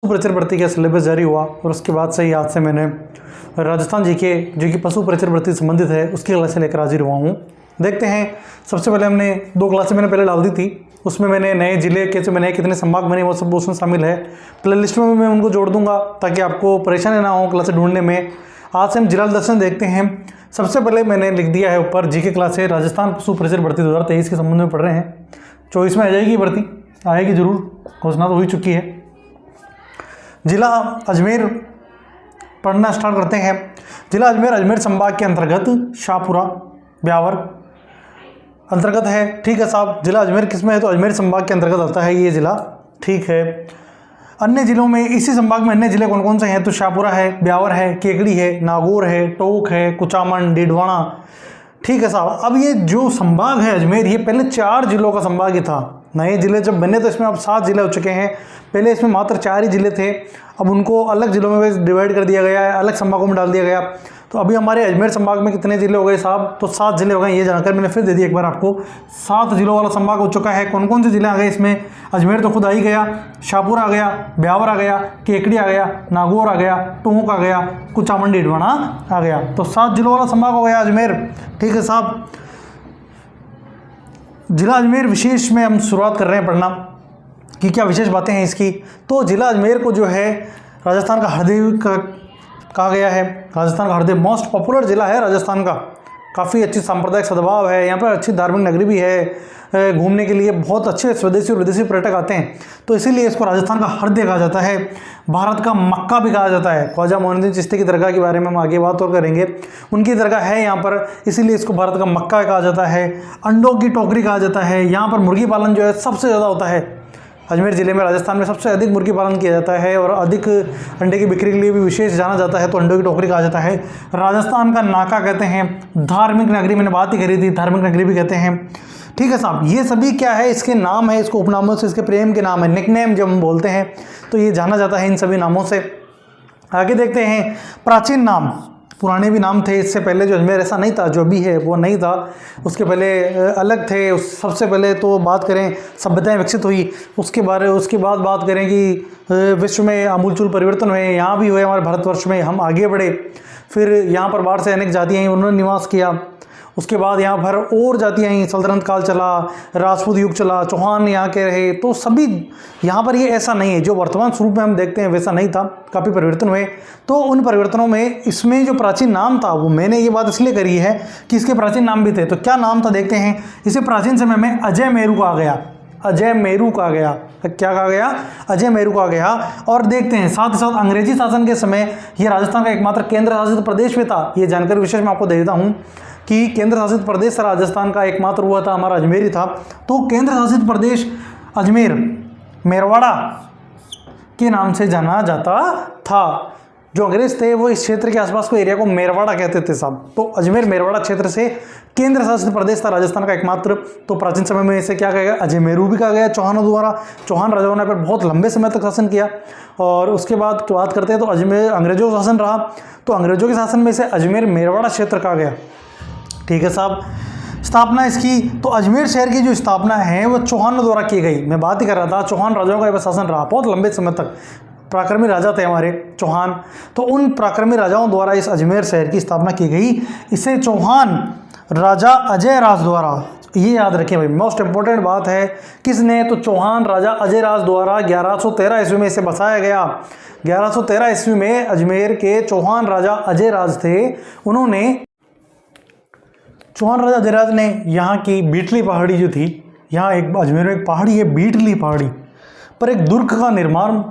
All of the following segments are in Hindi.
परिचर भर्ती का सिलेबस जारी हुआ और उसके बाद से ही आज से मैंने राजस्थान जीके जो कि पशु परिचर भर्ती से संबंधित है उसकी क्लासें लेकर हाजिर हुआ हूँ। देखते हैं, सबसे पहले हमने 2 क्लासें मैंने पहले डाल दी थी, उसमें मैंने नए जिले कैसे मैंने कितने संभाग बने वो सब उसमें शामिल है। प्ले लिस्ट में मैं उनको जोड़ दूंगा ताकि आपको परेशानी ना हो क्लासें ढूंढने में। आज से हम जिला दर्शन देखते हैं। सबसे पहले मैंने लिख दिया है ऊपर जीके क्लासें राजस्थान पशु परिचर भर्ती 2023 के संबंध में पढ़ रहे हैं। 24 में आ जाएगी भर्ती, आएगी जरूर, घोषणा तो हो ही चुकी है। जिला अजमेर पढ़ना स्टार्ट करते हैं। जिला अजमेर अजमेर संभाग के अंतर्गत शाहपुरा ब्यावर अंतर्गत है। ठीक है साहब, जिला अजमेर किसमें है तो अजमेर संभाग के अंतर्गत आता है ये जिला। ठीक है, अन्य जिलों में इसी संभाग में अन्य जिले कौन कौन से हैं तो शाहपुरा है, ब्यावर है, केकड़ी है, नागौर है, टोंक है, कुचामन, डीडवाना। ठीक है साहब, अब ये जो संभाग है अजमेर ये पहले 4 जिलों का संभाग ही था। नए जिले जब बने तो इसमें अब 7 जिले हो चुके हैं। पहले इसमें मात्र 4 ही जिले थे, अब उनको अलग जिलों में डिवाइड कर दिया गया है, अलग संभागों में डाल दिया गया। तो अभी हमारे अजमेर संभाग में कितने जिले हो गए साहब तो 7 जिले हो गए। ये जानकर मैंने फिर दे दी एक बार आपको, 7 जिलों वाला संभाग हो चुका है। कौन कौन से जिले आ गए इसमें, अजमेर तो खुद आ ही गया, शाहपुर आ गया, ब्यावर आ गया, केकड़ी आ गया, नागौर आ गया, टोंक आ गया, कुचामन डीडवाना आ गया। तो 7 जिलों वाला संभाग हो गया अजमेर। ठीक है साहब, जिला अजमेर विशेष में हम शुरुआत कर रहे हैं पढ़ना कि क्या विशेष बातें हैं इसकी। तो जिला अजमेर को जो है राजस्थान का हृदय कहा गया है। राजस्थान का हृदय मोस्ट पॉपुलर जिला है राजस्थान का। काफ़ी अच्छी सांप्रदायिक सद्भाव है, यहाँ पर अच्छी धार्मिक नगरी भी है, घूमने के लिए बहुत अच्छे स्वदेशी और विदेशी पर्यटक आते हैं, तो इसीलिए इसको राजस्थान का हृदय कहा जाता है। भारत का मक्का भी कहा जाता है। ख्वाजा मोइनुद्दीन चिश्ती की दरगाह के बारे में हम आगे बात और करेंगे, उनकी दरगाह है यहाँ पर, इसीलिए इसको भारत का मक्का कहा जाता है। अंडों की टोकरी कहा जाता है। यहाँ पर मुर्गी पालन जो है सबसे ज़्यादा होता है। अजमेर ज़िले में राजस्थान में सबसे अधिक मुर्गी पालन किया जाता है और अधिक अंडे की बिक्री के लिए भी विशेष जाना जाता है, तो अंडों की टोकरी कहा जाता है। राजस्थान का नाका कहते हैं, धार्मिक नगरी मैंने बात ही करी थी, धार्मिक नगरी भी कहते हैं। ठीक है साहब, ये सभी क्या है, इसके नाम है, इसको उपनामों से, इसके प्रेम के नाम है, निकनेम जब हम बोलते हैं तो ये जाना जाता है इन सभी नामों से। आगे देखते हैं प्राचीन नाम, पुराने भी नाम थे इससे पहले, जो अजमेर ऐसा नहीं था, जो भी है वो नहीं था, उसके पहले अलग थे। सबसे पहले तो बात करें सभ्यताएं विकसित हुई, उसके बाद बात करें कि विश्व में आमूलचूल परिवर्तन हुए, यहाँ भी हुए हमारे भारतवर्ष में, हम आगे बढ़े। फिर यहाँ पर बाहर से अनेक जातियाँ आई, उन्होंने निवास किया। उसके बाद यहाँ पर और जातियाँ आई, सल्तनत काल चला, राजपूत युग चला, चौहान यहाँ के रहे, तो सभी यहाँ पर ये ऐसा नहीं है जो वर्तमान स्वरूप में हम देखते हैं वैसा नहीं था, काफ़ी परिवर्तन हुए। तो उन परिवर्तनों में इसमें जो प्राचीन नाम था, वो मैंने ये बात इसलिए करी है कि इसके प्राचीन नाम भी थे। तो क्या नाम था देखते हैं। इसे प्राचीन समय में अजय मेरू कहा गया, अजय मेरू कहा गया। क्या कहा गया, अजय मेरू कहा गया। और देखते हैं साथ ही साथ अंग्रेजी शासन के समय ये राजस्थान का एकमात्र केंद्र शासित प्रदेश में था। ये जानकारी विशेष मैं आपको दे देता हूँ कि केंद्र शासित प्रदेश राजस्थान का एकमात्र हुआ था हमारा अजमेर ही था। तो केंद्र शासित प्रदेश अजमेर मेरवाड़ा के नाम से जाना जाता था। जो अंग्रेज थे वो इस क्षेत्र के आसपास को एरिया को मेरवाड़ा कहते थे साहब। तो अजमेर मेरवाड़ा क्षेत्र से केंद्र शासित प्रदेश था राजस्थान का एकमात्र। तो प्राचीन समय में इसे क्या कहा गया, अजय मेरू भी कहा गया चौहानों द्वारा। चौहान राजाओं ने पर बहुत लंबे समय तक शासन किया। और उसके बाद बात करते हैं तो अजमेर अंग्रेजों का शासन रहा, तो अंग्रेजों के शासन में इसे अजमेर मेरवाड़ा क्षेत्र कहा गया। ठीक है साहब, स्थापना इसकी, तो अजमेर शहर की जो स्थापना है वो चौहानों द्वारा की गई। मैं बात ही कर रहा था, चौहान राजाओं का शासन रहा बहुत लंबे समय तक, पराक्रमी राजा थे हमारे चौहान। तो उन पराक्रमी राजाओं द्वारा इस अजमेर शहर की स्थापना की गई। इसे चौहान राजा अजय राज द्वारा, ये याद रखें भाई, मोस्ट इंपॉर्टेंट बात है, किसने, तो चौहान राजा अजय राज द्वारा 1113 ईस्वी में इसे बसाया गया। 1113 ईस्वी में अजमेर के चौहान राजा अजय राज थे, उन्होंने चौहान राजा अजयराज ने यहाँ की बीटली पहाड़ी जो थी, यहाँ एक अजमेर में एक पहाड़ी है बीटली पहाड़ी पर एक दुर्ग का निर्माण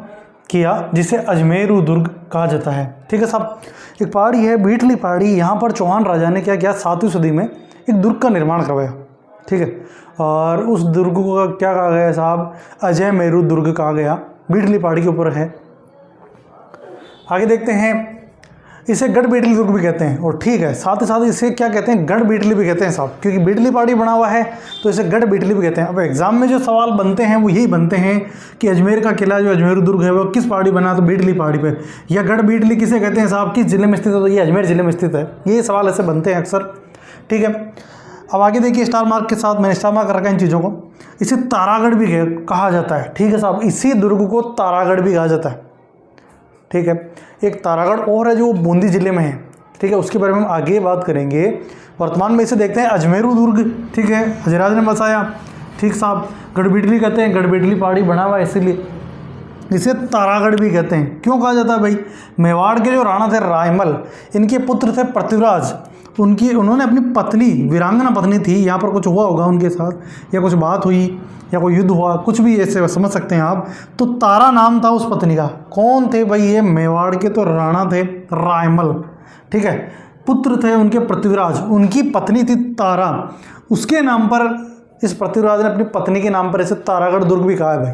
किया जिसे अजमेरू दुर्ग कहा जाता है। ठीक है साहब, एक पहाड़ी है बीटली पहाड़ी, यहाँ पर चौहान राजा ने क्या किया, 7वीं सदी में एक दुर्ग का निर्माण करवाया। ठीक है, और उस दुर्ग को क्या कहा गया साहब, अजय मेरू दुर्ग कहा गया, बीटली पहाड़ी के ऊपर है। आगे देखते हैं, इसे गढ़ बीटली दुर्ग भी कहते हैं। और ठीक है, साथ ही साथ इसे क्या कहते हैं, गढ़ बीटली भी कहते हैं साहब, क्योंकि बीटली पहाड़ी बना हुआ है तो इसे गढ़ बीटली भी कहते हैं। अब एग्जाम में जो सवाल बनते हैं वो यही बनते हैं कि अजमेर का किला जो अजमेर दुर्ग है वो किस पहाड़ी बना, तो बीटली पहाड़ी पर, या गढ़ बीटली किसे कहते हैं साहब, किस जिले में स्थित है, तो ये अजमेर जिले में स्थित है। ये सवाल ऐसे बनते हैं अक्सर। ठीक है, अब आगे देखिए, स्टार मार्क के साथ मैंने स्टार मार्क कर रखा है इन चीज़ों को। इसे तारागढ़ भी कहा जाता है। ठीक है साहब, इसी दुर्ग को तारागढ़ भी कहा जाता है। ठीक है। एक तारागढ़ और है जो बूंदी जिले में है, ठीक है, उसके बारे में हम आगे बात करेंगे। वर्तमान में इसे देखते हैं अजमेरू दुर्ग, ठीक है, हजराज ने बसाया, ठीक साहब। गढ़बिटली कहते हैं, गढ़बिटली पहाड़ी बना हुआ है इसीलिए इसे तारागढ़ भी कहते हैं। क्यों कहा जाता है भाई? मेवाड़ के जो राणा थे रायमल, इनके पुत्र थे पृथ्वीराज, उन्होंने अपनी पत्नी, वीरांगना पत्नी थी, यहाँ पर कुछ हुआ होगा उनके साथ या कुछ बात हुई या कोई युद्ध हुआ, कुछ भी ऐसे समझ सकते हैं आप। तो तारा नाम था उस पत्नी का। कौन थे भाई? ये मेवाड़ के तो राणा थे रायमल, ठीक है। पुत्र थे उनके पृथ्वीराज, उनकी पत्नी थी तारा, उसके नाम पर इस पृथ्वीराज ने अपनी पत्नी के नाम पर इसे तारागढ़ दुर्ग भी कहा है भाई,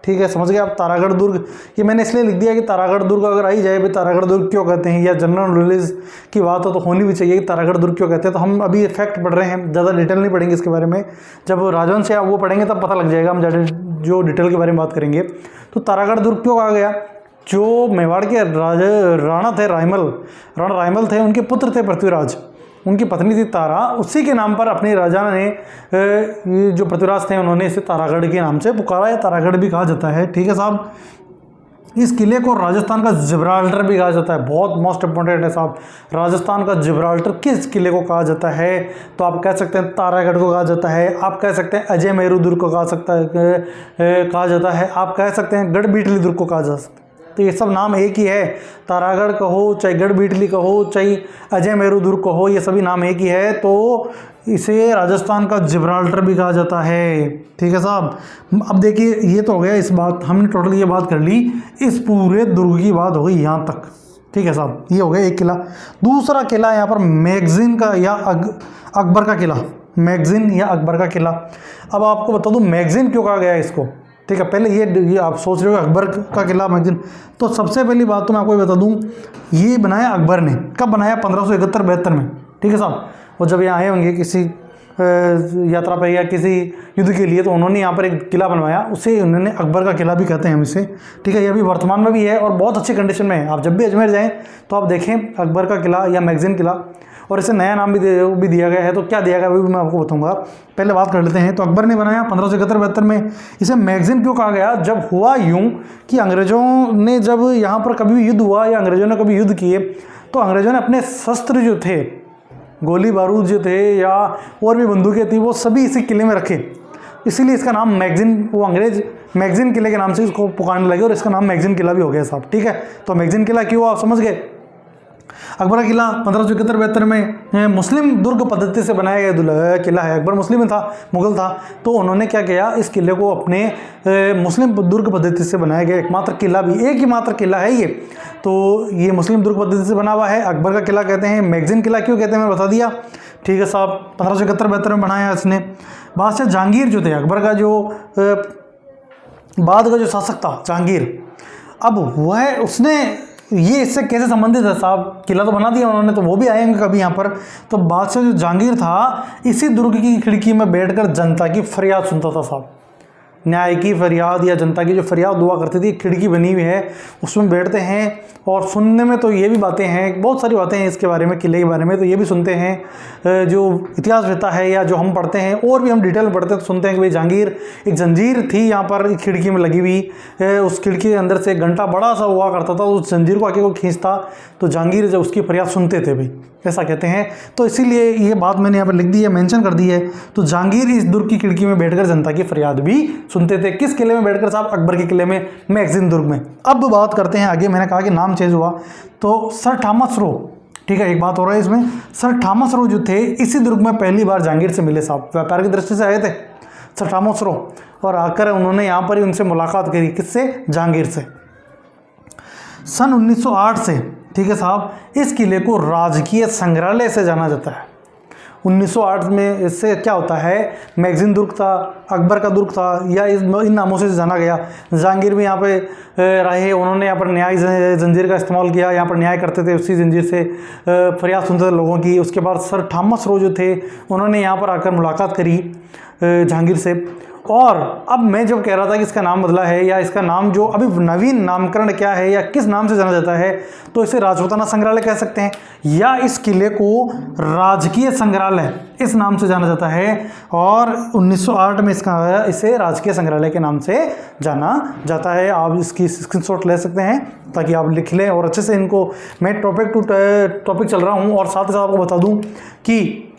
ठीक है। समझ गए आप? तारागढ़ दुर्ग, ये मैंने इसलिए लिख दिया कि तारागढ़ दुर्ग अगर आई जाए भाई तारागढ़ दुर्ग क्यों कहते हैं, या जनरल नॉलेज की बात हो तो होनी भी चाहिए कि तारागढ़ दुर्ग क्यों कहते हैं। तो हम अभी फैक्ट पढ़ रहे हैं, ज़्यादा डिटेल नहीं पढ़ेंगे इसके बारे में। जब राजवंश या वो पढ़ेंगे तब पता लग जाएगा, हम ज़्यादा जो डिटेल के बारे में बात करेंगे। तो तारागढ़ दुर्ग क्यों कहा गया? जो मेवाड़ के राणा थे राणा रायमल थे, उनके पुत्र थे पृथ्वीराज, उनकी पत्नी थी तारा, उसी के नाम पर अपने राजा ने जो पृथ्वीराज थे उन्होंने इसे तारागढ़ के नाम से पुकारा, या तारागढ़ भी कहा जाता है, ठीक है साहब। इस किले को राजस्थान का जिब्राल्टर भी कहा जाता है, बहुत मोस्ट इंपॉर्टेंट है साहब। राजस्थान का जिब्राल्टर किस किले को कहा जाता है? तो आप कह सकते हैं तारागढ़ को कहा जाता है, आप कह सकते हैं अजयमेरू दुर्ग को कहा जाता है, आप कह सकते हैं गढ़बिटली दुर्ग को कहा जा सकता है। तो ये सब नाम एक ही है, तारागढ़ कहो चाहे गढ़बिटली कहो चाहे अजयमेरू दुर्ग कहो, ये सभी नाम एक ही है। तो इसे राजस्थान का जिब्राल्टर भी कहा जाता है, ठीक है साहब। अब देखिए ये तो हो गया, इस बात हमने टोटल ये बात कर ली, इस पूरे दुर्ग की बात हो गई यहाँ तक, ठीक है साहब। ये हो गया एक किला। दूसरा किला है यहाँ पर मैगजीन का या अकबर का किला, मैगजीन या अकबर का किला। अब आपको बता दूँ मैगजीन क्यों कहा गया है इसको, ठीक है। पहले ये आप सोच रहे हो अकबर का किला मैगजीन, तो सबसे पहली बात तो मैं आपको बता दूं, ये बनाया अकबर ने। कब बनाया? 1571-72 में, ठीक है साहब। और जब यहाँ आए होंगे किसी यात्रा पे या किसी युद्ध के लिए, तो उन्होंने यहाँ पर एक किला बनवाया, उसे उन्होंने अकबर का किला भी कहते हैं हम इसे, ठीक है। ये अभी वर्तमान में भी है और बहुत अच्छी कंडीशन में है। आप जब भी अजमेर जाएँ तो आप देखें अकबर का किला या मैगजीन किला, और इसे नया नाम भी दिया गया है। तो क्या दिया गया वो भी मैं आपको बताऊंगा, पहले बात कर लेते हैं। तो अकबर ने बनाया 1571-72 में। इसे मैगजीन क्यों कहा गया? जब हुआ यूं कि अंग्रेज़ों ने जब यहाँ पर कभी भी युद्ध हुआ या अंग्रेज़ों ने कभी युद्ध किए, तो अंग्रेज़ों ने अपने शस्त्र जो थे, गोली बारूद जो थे या और भी बंदूकें थी, वो सभी इसी किले में रखे। इसीलिए इसका नाम मैगजीन, वो अंग्रेज मैगजीन किले के नाम से इसको पुकारने लगे और इसका नाम मैगजीन किला भी हो गया साहब, ठीक है। तो मैगजीन किला क्यों, आप समझ गए। अकबर का किला 1571-72 में मुस्लिम दुर्ग पद्धति से बनाया गया किला है। अकबर मुस्लिम था, मुगल था, तो उन्होंने क्या किया, इस किले को अपने मुस्लिम दुर्ग पद्धति से बनाया गया एकमात्र किला भी, एक ही मात्र किला है ये। तो ये मुस्लिम दुर्ग पद्धति से बना हुआ है, अकबर का किला कहते हैं। मैगजीन किला क्यों कहते हैं मैं बता दिया, ठीक है साहब। 1571-72 में बनाया इसने। बादशाह जहांगीर जो थे, अकबर का जो बाद का जो शासक था जहांगीर, अब वह उसने ये इससे कैसे संबंधित है साहब, किला तो बना दिया उन्होंने, तो वो भी आएंगे कभी यहाँ पर। तो बादशाह जो जहांगीर था, इसी दुर्ग की खिड़की में बैठकर जनता की फरियाद सुनता था साहब। न्याय की फरियाद या जनता की जो फरियाद हुआ करती थी, खिड़की बनी हुई है, उसमें बैठते हैं और सुनने में तो ये भी बातें हैं, बहुत सारी बातें हैं इसके बारे में, किले के बारे में, तो ये भी सुनते हैं। जो इतिहास रहता है या जो हम पढ़ते हैं और भी हम डिटेल में पढ़ते हैं, तो सुनते हैं कि भाई जहांगीर, एक जंजीर थी यहाँ पर खिड़की में लगी हुई, उस खिड़की के अंदर से एक घंटा बड़ा सा हुआ करता था, उस जंजीर को आके वो खींचता, तो जहांगीर जब उसकी फरियाद सुनते थे भाई, ऐसा कहते हैं। तो इसीलिए ये बात मैंने यहाँ पर लिख दी है, मेंशन कर दी है। तो जहांगीर इस दुर्ग की खिड़की में बैठकर जनता की फरियाद भी सुनते थे। किस किले में बैठकर साहब? अकबर के किले में, मैगजीन दुर्ग में। अब बात करते हैं आगे, मैंने कहा कि नाम चेंज हुआ, तो सर थॉमस रो, ठीक है, एक बात हो रहा है इसमें। सर थॉमस रो जो थे, इसी दुर्ग में पहली बार जहांगीर से मिले साहब, व्यापार की दृष्टि से आए थे सर थॉमस रो, और आकर उन्होंने यहाँ पर ही उनसे मुलाकात करी। किससे? जहांगीर से। सन 1908 से, ठीक है साहब, इस किले को राजकीय संग्रहालय से जाना जाता है। 1908 में इससे क्या होता है, मैगजीन दुर्ग था, अकबर का दुर्ग था, या इन नामों से जाना गया। जहांगीर भी यहाँ पे रहे, उन्होंने यहाँ पर न्याय जंजीर का इस्तेमाल किया, यहाँ पर न्याय करते थे, उसी जंजीर से फरियाद सुनते थे लोगों की। उसके बाद सर थॉमस रो जो थे, उन्होंने यहाँ पर आकर मुलाकात करी जहांगीर से, और अब मैं जो कह रहा था कि इसका नाम बदला है या इसका नाम जो अभी नवीन नामकरण क्या है या किस नाम से जाना जाता है, तो इसे राजपूताना संग्रहालय कह सकते हैं या इस किले को राजकीय संग्रहालय इस नाम से जाना जाता है। और 1908 में इसे राजकीय संग्रहालय के नाम से जाना जाता है। आप इसकी स्क्रीनशॉट ले सकते हैं ताकि आप लिख लें और अच्छे से इनको, मैं टॉपिक टू टॉपिक चल रहा हूँ और साथ ही साथ आपको बता दूँ कि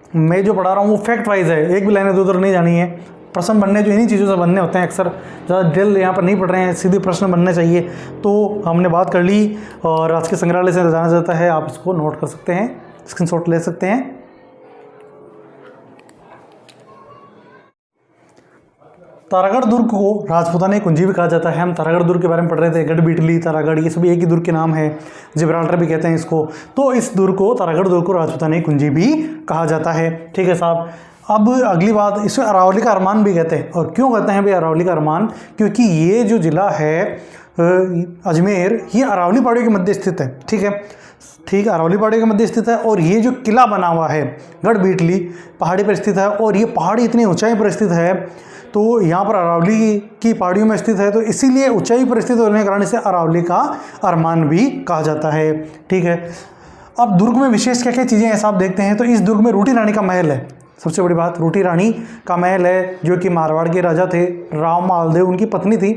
मैं जो पढ़ा रहा हूँ वो फैक्ट वाइज है, एक भी लाइन इधर उधर नहीं जानी है। प्रश्न बनने जो इन्हीं चीज़ों से बनने होते हैं, अक्सर ज़्यादा डिटेल यहाँ पर नहीं पढ़ रहे हैं, सीधे प्रश्न बनने चाहिए। तो हमने बात कर ली और राजकीय संग्रहालय से जाना जाता है, आप इसको नोट कर सकते हैं, स्क्रीनशॉट ले सकते हैं। तारागढ़ दुर्ग को राजपूताना कुंजी भी कहा जाता है। हम तारागढ़ दुर्ग के बारे में पढ़ रहे थे, गढ़बीटली, तारागढ़, ये सभी एक ही दुर्ग के नाम है। जिब्राल्टर भी कहते हैं इसको। तो इस दुर्ग को, तारागढ़ दुर्ग को राजपूताना कुंजी भी कहा जाता है। ठीक है साहब। अब अगली बात, इसे अरावली का अरमान भी कहते हैं। और क्यों कहते हैं भाई अरावली का अरमान? क्योंकि ये जो जिला है अजमेर, ये अरावली पहाड़ियों के मध्य स्थित है। ठीक है, अरावली पहाड़ियों के मध्य स्थित है। और ये जो किला बना हुआ है गढ़बीटली पहाड़ी पर स्थित है, और ये पहाड़ी इतनी ऊंचाई पर स्थित है, तो यहाँ पर अरावली की पहाड़ियों में स्थित है, तो इसीलिए ऊंचाई पर स्थित होने के कारण इसे अरावली का अरमान भी कहा जाता है। ठीक है। अब दुर्ग में विशेष क्या क्या चीज़ें हैं साहब देखते हैं। तो इस दुर्ग में रूटी रानी का महल है, सबसे बड़ी बात रूटी रानी का महल है, जो कि मारवाड़ के राजा थे राव मालदेव, उनकी पत्नी थी,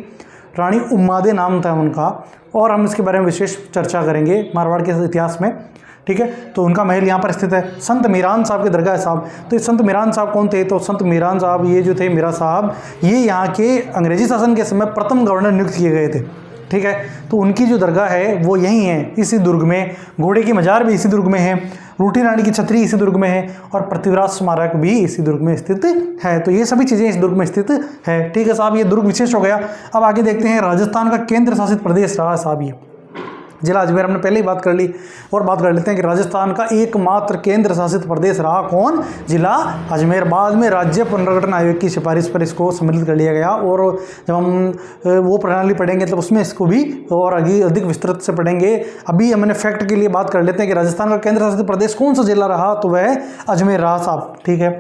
रानी उम्मादे नाम था उनका। और हम इसके बारे में विशेष चर्चा करेंगे मारवाड़ के इतिहास में। ठीक है, तो उनका महल यहाँ पर स्थित है। संत मीरान साहब की दरगाह है साहब। तो ये संत मीरान साहब कौन थे? तो संत मीरान साहब ये जो थे मीरा साहब, ये यहाँ के अंग्रेजी शासन के समय प्रथम गवर्नर नियुक्त किए गए थे। ठीक है, तो उनकी जो दरगाह है वो यहीं है, इसी दुर्ग में। घोड़े की मजार भी इसी दुर्ग में है, रूटी रानी की छतरी इसी दुर्ग में है, और पृथ्वीराज स्मारक भी इसी दुर्ग में स्थित है। तो ये सभी चीज़ें इस दुर्ग में स्थित है। ठीक है साहब, ये दुर्ग विशेष हो गया। अब आगे देखते हैं, राजस्थान का केंद्र शासित प्रदेश रहा साहब ये जिला अजमेर। हमने पहले ही बात कर ली और बात कर लेते हैं कि राजस्थान का एकमात्र केंद्र शासित प्रदेश रहा कौन? जिला अजमेर। बाद में राज्य पुनर्गठन आयोग की सिफारिश पर इसको सम्मिलित कर लिया गया, और जब हम वो प्रणाली पढ़ेंगे तो उसमें इसको भी और अधिक विस्तृत से पढ़ेंगे। अभी हमने फैक्ट के लिए बात कर लेते हैं कि राजस्थान का केंद्र शासित प्रदेश कौन सा जिला रहा? तो वह अजमेर रहा साहब। ठीक है,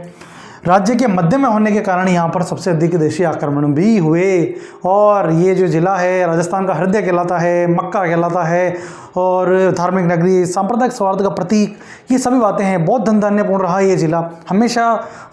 राज्य के मध्य में होने के कारण यहाँ पर सबसे अधिक देशी आक्रमण भी हुए। और ये जो जिला है राजस्थान का हृदय कहलाता है, मक्का कहलाता है, और धार्मिक नगरी, सांप्रदायिक सौहार्द का प्रतीक, ये सभी बातें हैं। बहुत धन धान्यपूर्ण रहा ये जिला हमेशा।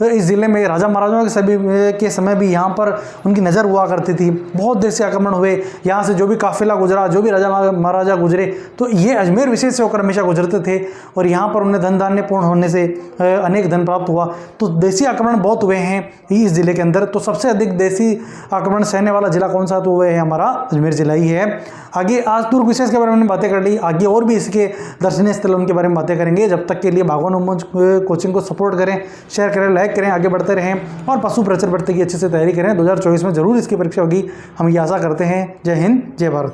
इस ज़िले में राजा महाराजाओं के समय भी यहाँ पर उनकी नज़र हुआ करती थी। बहुत देश से आक्रमण हुए, यहाँ से जो भी काफिला गुजरा, जो भी राजा महाराजा गुजरे, तो ये अजमेर विशेष से होकर हमेशा गुजरते थे, और यहाँ पर उन्हें धन धान्यपूर्ण होने से अनेक धन प्राप्त हुआ। तो देशी आक्रमण बहुत हुए हैं इस ज़िले के अंदर। तो सबसे अधिक देशी आक्रमण सहने वाला जिला कौन सा? तो वह है हमारा अजमेर जिला ही है। आगे आज दुर्ग विशेष के बारे में बातें कर ली, आगे और भी इसके दर्शनीय स्थल उनके बारे में बातें करेंगे। जब तक के लिए भागवान उम्मोज कोचिंग को सपोर्ट करें, शेयर करें, लाइक करें, आगे बढ़ते रहें और पशु प्रचर भर्ती की अच्छे से तैयारी करें। 2024 में जरूर इसकी परीक्षा होगी, हम ये आशा करते हैं। जय हिंद, जय भारत।